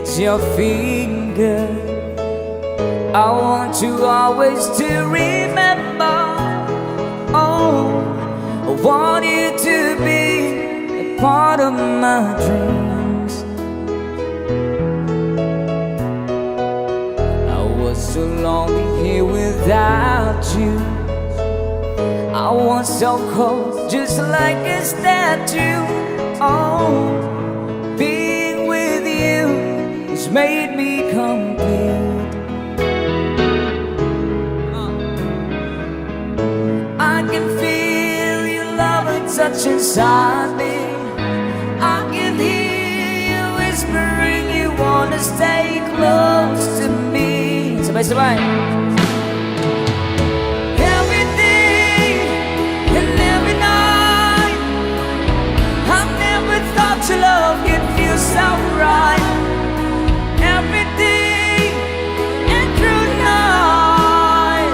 it's your finger. I want you always to remember. Oh, I want you to be a part of my dreams. I was so lonely here without you. I was so cold, just like a statue. Oh, being with you has made me complete. I can feel your love and touch inside me. I can hear you whispering you wanna stay close to me. Sabay-sabay. Every day and every night, I never thought your love could feel so right. Every day and through the night,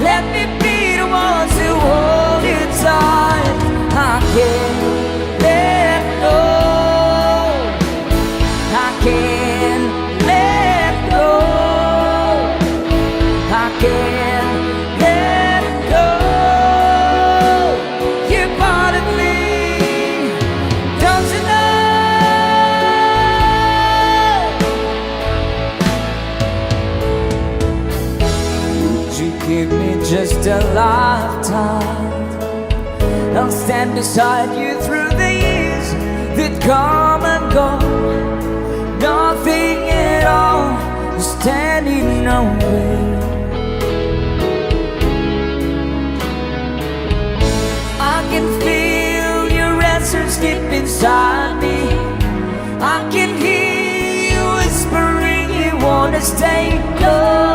let me be the one to hold you tight. I can't let go. I can't let go. I can't let go. You're part of me, don't you know? Would you give me just a lifetime? I'll stand beside you through the years that come and go. Nothing at all is standing in no way. I can feel your answers deep inside me. I can hear you whispering you wanna stay close.